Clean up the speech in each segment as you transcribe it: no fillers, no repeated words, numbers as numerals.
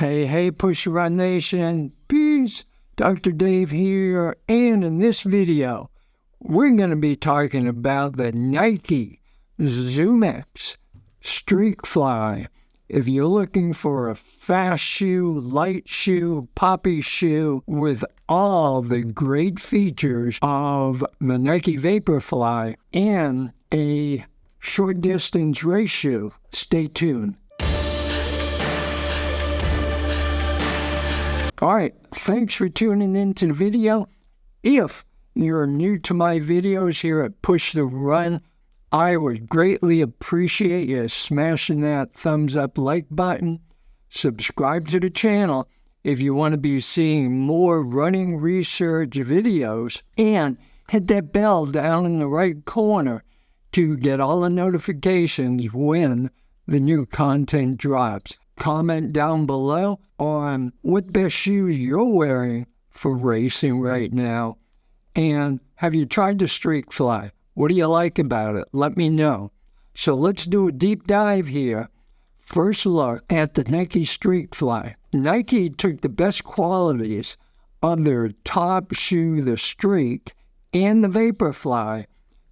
Hey, Push Run Nation, peace. Dr. Dave here, and in this video, we're going to be talking about the Nike ZoomX Streakfly. If you're looking for a fast shoe, light shoe, poppy shoe with all the great features of the Nike Vaporfly and a short distance race shoe, stay tuned. All right, thanks for tuning into the video. If you're new to my videos here at Push the Run, I would greatly appreciate you smashing that thumbs up like button. Subscribe to the channel if you want to be seeing more running research videos, and hit that bell down in the right corner to get all the notifications when the new content drops. Comment down below on what best shoes you're wearing for racing right now. And have you tried the Streakfly? What do you like about it? Let me know. So let's do a deep dive here. First look at the Nike Streakfly. Nike took the best qualities of their top shoe, the Streak, and the Vaporfly,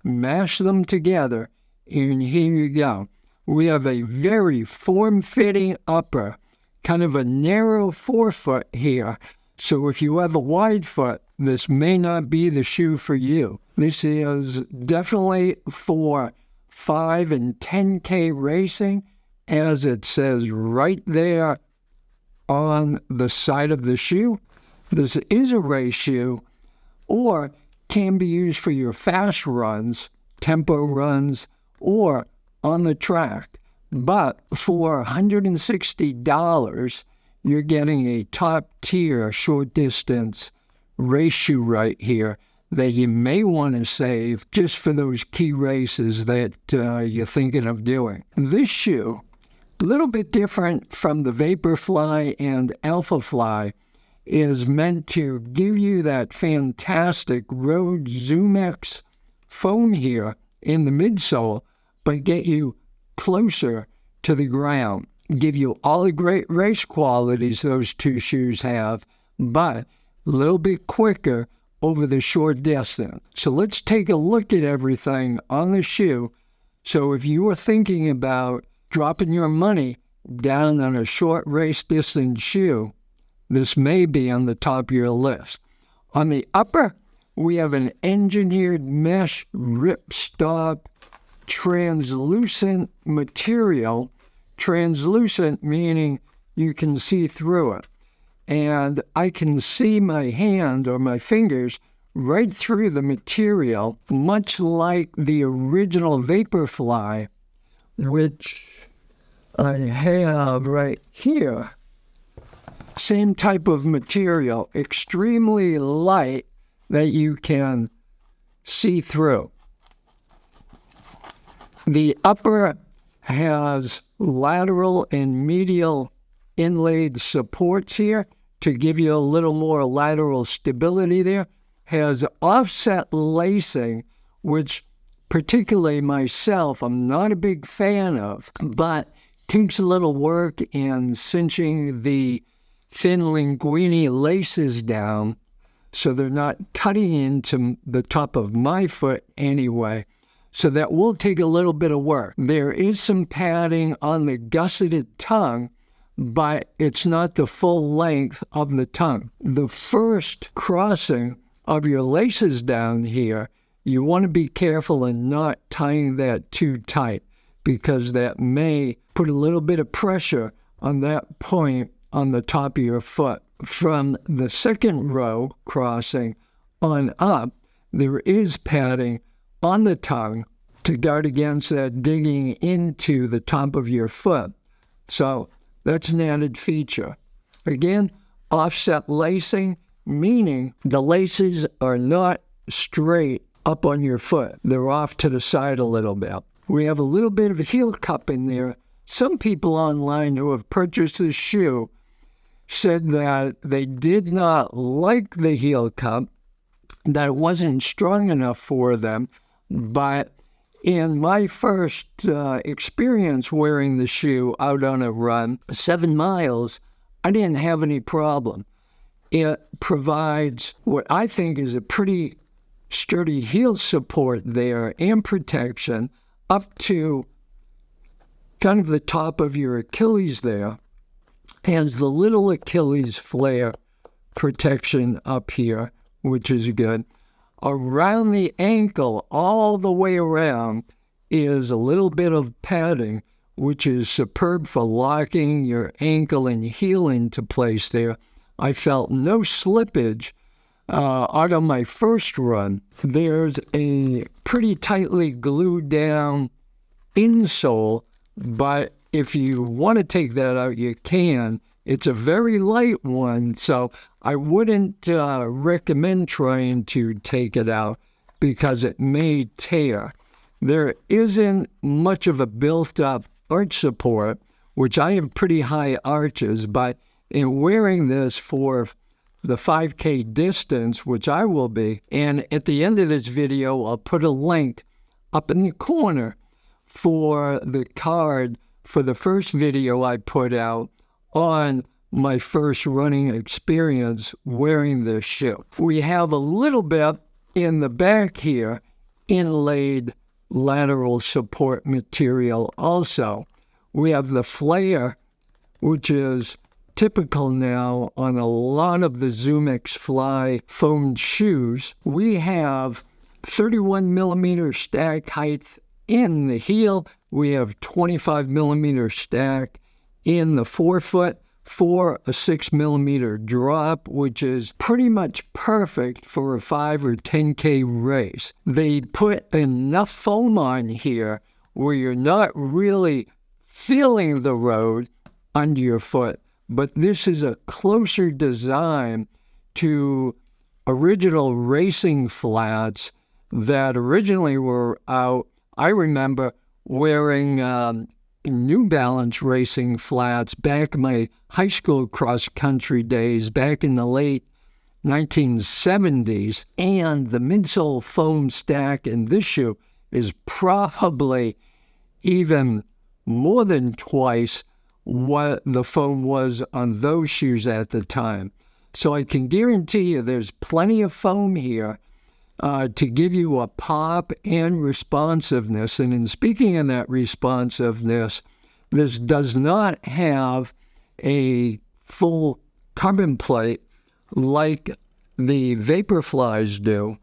mashed them together, and here you go. We have a very form-fitting upper, kind of a narrow forefoot here. So if you have a wide foot, this may not be the shoe for you. This is definitely for 5 and 10K racing, as it says right there on the side of the shoe. This is a race shoe, or can be used for your fast runs, tempo runs, or on the track. But for $160, you're getting a top-tier short-distance race shoe right here that you may want to save just for those key races that you're thinking of doing. This shoe, a little bit different from the Vaporfly and Alphafly, is meant to give you that fantastic road ZoomX foam here in the midsole, but get you closer to the ground. Give you all the great race qualities those two shoes have, but a little bit quicker over the short distance. So let's take a look at everything on the shoe. So if you were thinking about dropping your money down on a short race distance shoe, this may be on the top of your list. On the upper, we have an engineered mesh ripstop translucent material. Translucent meaning you can see through it. And I can see my hand or my fingers right through the material, much like the original Vaporfly, which I have right here. Same type of material, extremely light that you can see through. The upper has lateral and medial inlaid supports here to give you a little more lateral stability there. Has offset lacing, which particularly myself, I'm not a big fan of, but takes a little work in cinching the thin linguine laces down so they're not cutting into the top of my foot anyway. So that will take a little bit of work. There is some padding on the gusseted tongue, but it's not the full length of the tongue. The first crossing of your laces down here, you want to be careful in not tying that too tight, because that may put a little bit of pressure on that point on the top of your foot. From the second row crossing on up, there is padding on the tongue to guard against that digging into the top of your foot. So that's an added feature. Again, offset lacing, meaning the laces are not straight up on your foot. They're off to the side a little bit. We have a little bit of a heel cup in there. Some people online who have purchased this shoe said that they did not like the heel cup, that it wasn't strong enough for them, but in my first experience wearing the shoe out on a run, 7 miles, I didn't have any problem. It provides what I think is a pretty sturdy heel support there and protection up to kind of the top of your Achilles there. Has the little Achilles flare protection up here, which is good. Around the ankle, all the way around, is a little bit of padding, which is superb for locking your ankle and heel into place there. I felt no slippage out of my first run. There's a pretty tightly glued down insole, but if you want to take that out, you can. It's a very light one, so I wouldn't recommend trying to take it out because it may tear. There isn't much of a built-up arch support, which I have pretty high arches, but in wearing this for the 5K distance, which I will be, and at the end of this video, I'll put a link up in the corner for the card for the first video I put out on my first running experience wearing this shoe. We have a little bit in the back here, inlaid lateral support material also. We have the flare, which is typical now on a lot of the ZoomX Fly foamed shoes. We have 31 millimeter stack height in the heel. We have 25 millimeter stack in the forefoot for a 6 millimeter drop, which is pretty much perfect for a 5 or 10K race. They put enough foam on here where you're not really feeling the road under your foot, but this is a closer design to original racing flats that originally were out. I remember wearing New Balance racing flats back in my high school cross-country days, back in the late 1970s, and the midsole foam stack in this shoe is probably even more than twice what the foam was on those shoes at the time. So I can guarantee you there's plenty of foam here to give you a pop and responsiveness. And in speaking of that responsiveness, this does not have a full carbon plate like the Vaporflies do,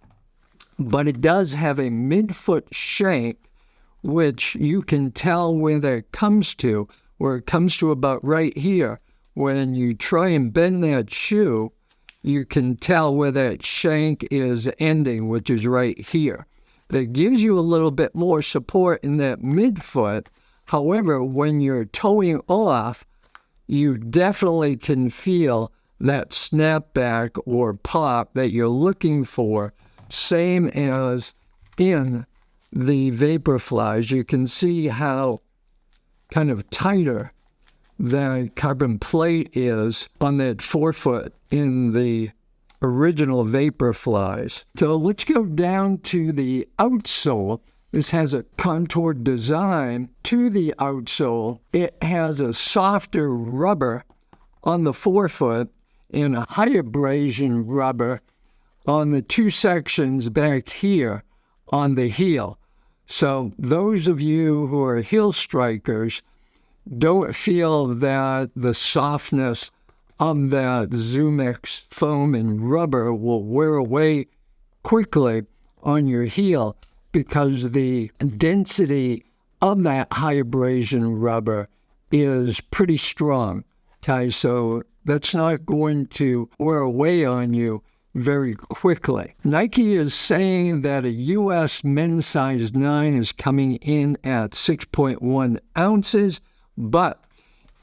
but it does have a midfoot shank, which you can tell where that comes to, where it comes to about right here. When you try and bend that shoe, you can tell where that shank is ending, which is right here. That gives you a little bit more support in that midfoot. However, when you're toeing off, you definitely can feel that snapback or pop that you're looking for, same as in the Vaporflies. You can see how kind of tighter the carbon plate is on that forefoot in the original Vaporflies. So let's go down to the outsole. This has a contoured design to the outsole. It has a softer rubber on the forefoot and a high abrasion rubber on the two sections back here on the heel. So those of you who are heel strikers don't feel that the softness of that ZoomX foam and rubber will wear away quickly on your heel, because the density of that high abrasion rubber is pretty strong. Okay, so that's not going to wear away on you very quickly. Nike is saying that a U.S. men's size 9 is coming in at 6.1 ounces, but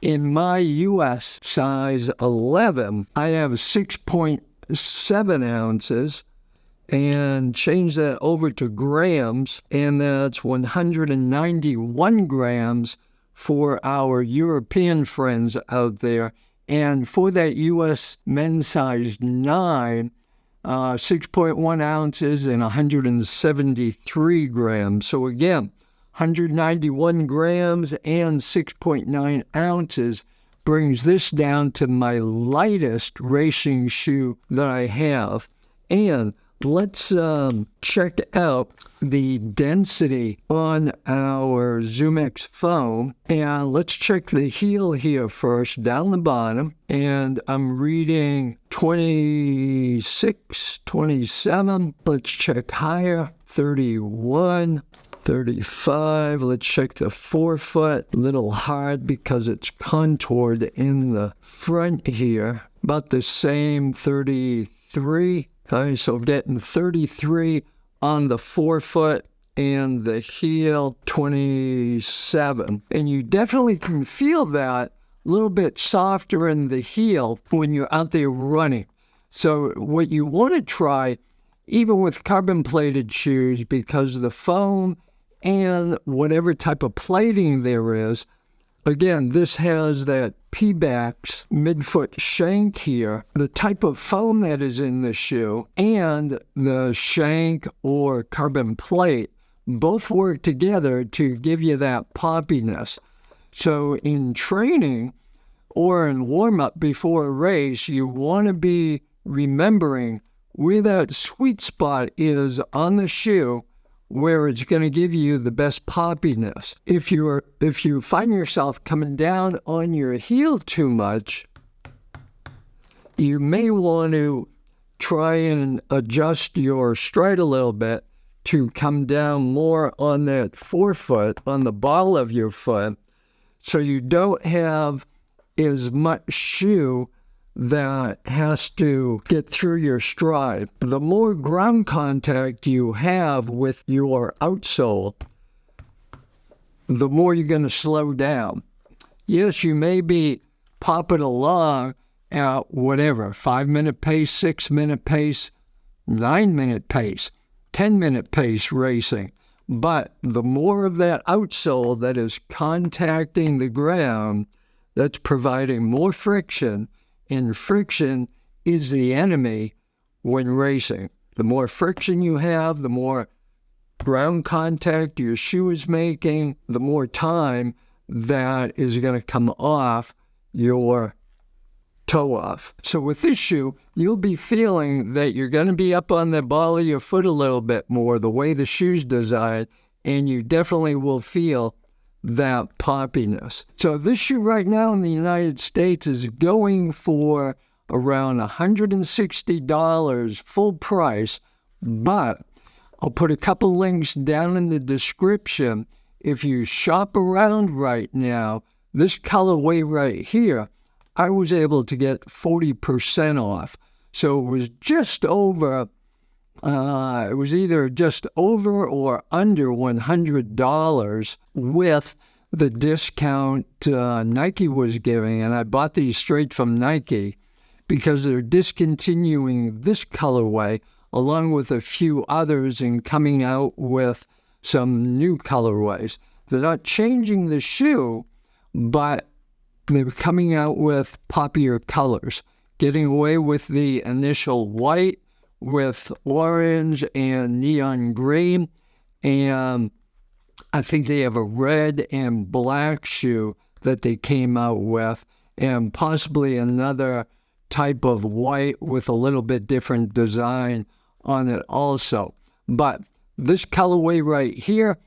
in my U.S. size 11, I have 6.7 ounces, and change that over to grams, and that's 191 grams for our European friends out there. And for that U.S. men's size 9, 6.1 ounces and 173 grams. So again, 191 grams and 6.9 ounces brings this down to my lightest racing shoe that I have. And let's check out the density on our ZoomX foam. And let's check the heel here first, down the bottom. And I'm reading 26, 27. Let's check higher, 31. 35. Let's check the forefoot. A little hard because it's contoured in the front here. About the same, 33. Okay, so getting 33 on the forefoot and the heel, 27. And you definitely can feel that a little bit softer in the heel when you're out there running. So what you want to try, even with carbon-plated shoes, because the foam and whatever type of plating there is, again, this has that P-Bax midfoot shank here. The type of foam that is in the shoe and the shank or carbon plate both work together to give you that poppiness. So in training or in warm-up before a race, you want to be remembering where that sweet spot is on the shoe, where it's going to give you the best poppiness. If you find yourself coming down on your heel too much, you may want to try and adjust your stride a little bit to come down more on that forefoot, on the ball of your foot, so you don't have as much shoe that has to get through your stride. The more ground contact you have with your outsole, the more you're going to slow down. Yes, you may be popping along at whatever, 5-minute pace, 6-minute pace, 9-minute pace, 10-minute pace racing. But the more of that outsole that is contacting the ground, that's providing more friction, and friction is the enemy when racing. The more friction you have, the more ground contact your shoe is making, the more time that is going to come off your toe off. So with this shoe, you'll be feeling that you're going to be up on the ball of your foot a little bit more, the way the shoe's designed, and you definitely will feel that poppiness. So this shoe right now in the United States is going for around $160 full price, but I'll put a couple links down in the description. If you shop around right now, this colorway right here, I was able to get 40% off. So it was just over, it was either just over or under $100 with the discount Nike was giving. And I bought these straight from Nike because they're discontinuing this colorway along with a few others and coming out with some new colorways. They're not changing the shoe, but they're coming out with poppier colors, getting away with the initial white with orange and neon green. And I think they have a red and black shoe that they came out with, and possibly another type of white with a little bit different design on it also. But this colorway right here,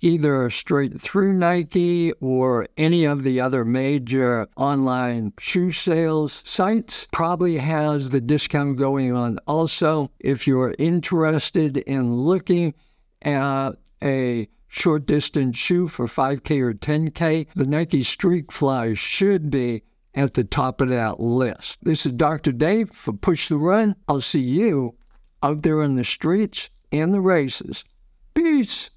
either straight through Nike or any of the other major online shoe sales sites, probably has the discount going on also. If you're interested in looking at a short distance shoe for 5K or 10K, the Nike Streakfly should be at the top of that list. This is Dr. Dave for Push the Run. I'll see you out there in the streets and the races. Peace.